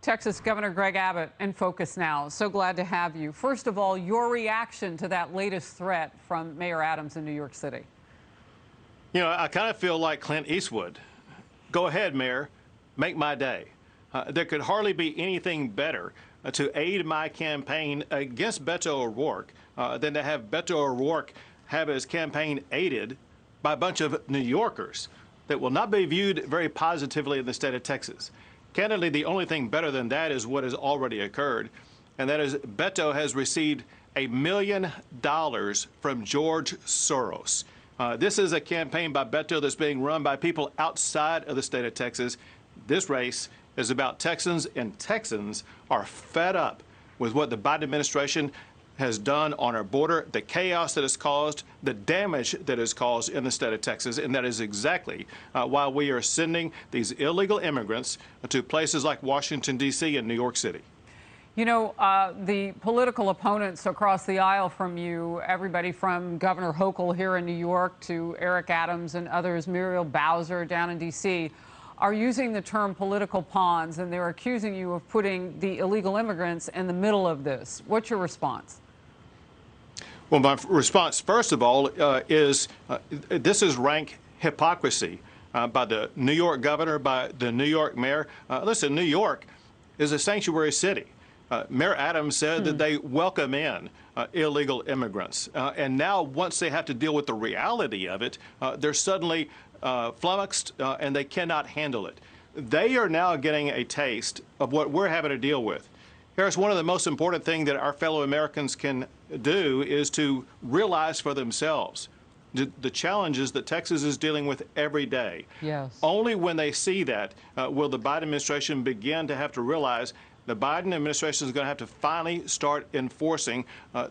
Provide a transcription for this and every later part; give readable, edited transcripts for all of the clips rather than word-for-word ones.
Texas Governor Greg Abbott in focus now. So glad to have you. First of all, your reaction to that latest threat from Mayor Adams in New York City. You know, I kind of feel like Clint Eastwood. Go ahead, Mayor, make my day. There could hardly be anything better to aid my campaign against Beto O'Rourke than to have Beto O'Rourke have his campaign aided by a bunch of New Yorkers that will not be viewed very positively in the state of Texas. Candidly, the only thing better than that is what has already occurred, and that is Beto has received $1 million from George Soros. This is a campaign by Beto that's being run by people outside of the state of Texas. This race is about Texans, and Texans are fed up with what the Biden administration has done on our border, the chaos that has caused, the damage that has caused in the state of Texas, and that is exactly why we are sending these illegal immigrants to places like Washington, D.C. and New York City. You know, the political opponents across the aisle from you, everybody from Governor Hochul here in New York to Eric Adams and others, Muriel Bowser down in D.C., are using the term political pawns, and they're accusing you of putting the illegal immigrants in the middle of this. What's your response? Well, my response, first of all, is this is rank hypocrisy by the New York governor, by the New York mayor. Listen, New York is a sanctuary city. Mayor Adams said that they welcome in illegal immigrants. And now, once they have to deal with the reality of it, they're suddenly flummoxed and they cannot handle it. They are now getting a taste of what we're having to deal with. Harris, one of the most important things that our fellow Americans can do is to realize for themselves the challenges that Texas is dealing with every day. Yes. Only when they see that will the Biden administration begin to have to realize the Biden administration is going to have to finally start enforcing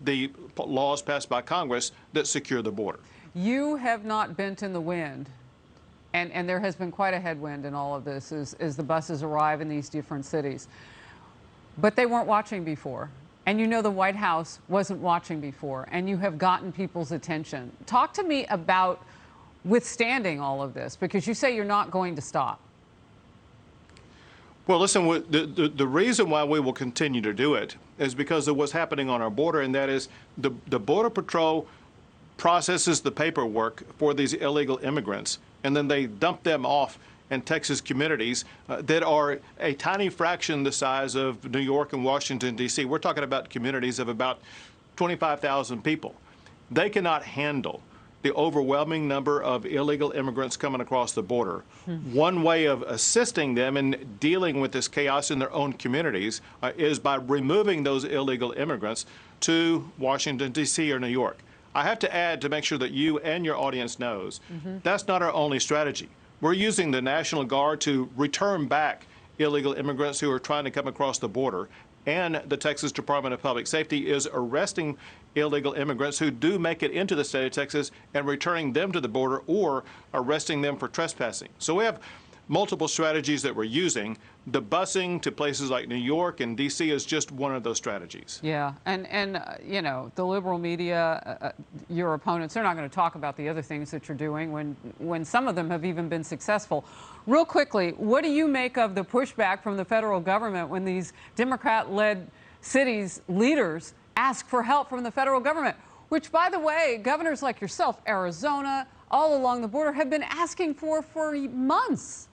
the laws passed by Congress that secure the border. You have not bent in the wind, and there has been quite a headwind in all of this as the buses arrive in these different cities. But they weren't watching before. And you know the White House wasn't watching before, and you have gotten people's attention. Talk to me about withstanding all of this, because you say you're not going to stop. Well, listen, the reason why we will continue to do it is because of what's happening on our border, and that is the Border Patrol processes the paperwork for these illegal immigrants, and then they dump them off in Texas communities that are a tiny fraction the size of New York and Washington, D.C. We're talking about communities of about 25,000 people. They cannot handle the overwhelming number of illegal immigrants coming across the border. One way of assisting them in dealing with this chaos in their own communities is by removing those illegal immigrants to Washington, D.C. or New York. I have to add, to make sure that you and your audience knows, that's not our only strategy. We're using the National Guard to return back illegal immigrants who are trying to come across the border. And the Texas Department of Public Safety is arresting illegal immigrants who do make it into the state of Texas and returning them to the border or arresting them for trespassing. So we have multiple strategies that we're using. The busing to places like New York and D.C. is just one of those strategies. Yeah, and you know, the liberal media, your opponents, they're not going to talk about the other things that you're doing when some of them have even been successful. Real quickly, what do you make of the pushback from the federal government when these Democrat-led cities' leaders ask for help from the federal government, which, by the way, governors like yourself, Arizona, all along the border, have been asking for months?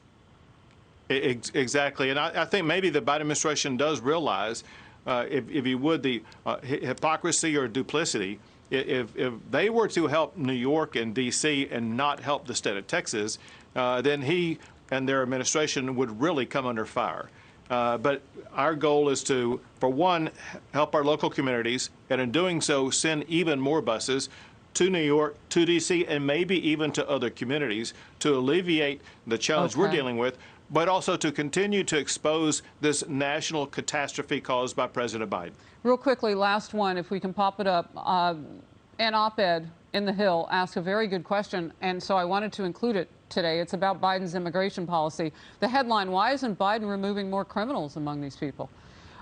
Exactly, and I think maybe the Biden administration does realize, if you would, the hypocrisy or duplicity. If they were to help New York and D.C. and not help the state of Texas, then he and their administration would really come under fire. But our goal is to, for one, help our local communities, and in doing so, send even more buses to New York, to D.C., and maybe even to other communities to alleviate the challenge we're dealing with, but also to continue to expose this national catastrophe caused by President Biden. Real quickly, last one, if we can pop it up. An op-ed in The Hill asked a very good question, and so I wanted to include it today. It's about Biden's immigration policy. The headline, why isn't Biden removing more criminals among these people?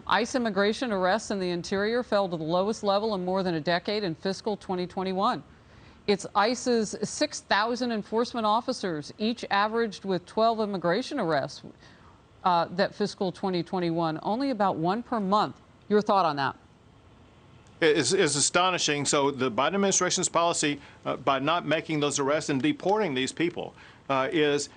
ICE immigration arrests in the interior fell to the lowest level in more than a decade in fiscal 2021. It's ICE's 6,000 enforcement officers, each averaged with 12 immigration arrests. that fiscal 2021, only about one per month. Your thought on that? Is astonishing. So the Biden administration's policy by not making those arrests and deporting these people is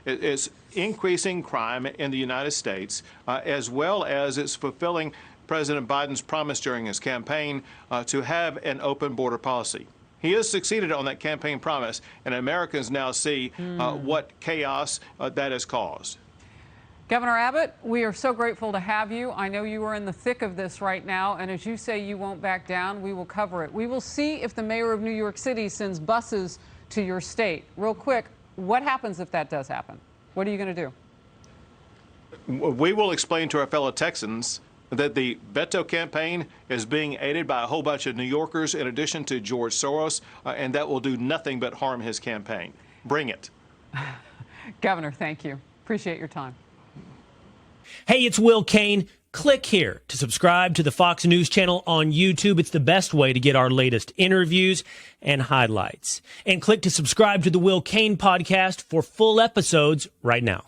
increasing crime in the United States, as well as it's fulfilling President Biden's promise during his campaign to have an open border policy. He has succeeded on that campaign promise, and Americans now see what chaos that has caused. Governor Abbott, we are so grateful to have you. I know you are in the thick of this right now, and as you say, you won't back down. We will cover it. We will see if the mayor of New York City sends buses to your state. Real quick, what happens if that does happen? What are you going to do? We will explain to our fellow Texans that the Beto campaign is being aided by a whole bunch of New Yorkers in addition to George Soros, and that will do nothing but harm his campaign. Bring it. Governor, thank you. Appreciate your time. Hey, it's Will Cain. Click here to subscribe to the Fox News channel on YouTube. It's the best way to get our latest interviews and highlights. And click to subscribe to the Will Cain podcast for full episodes right now.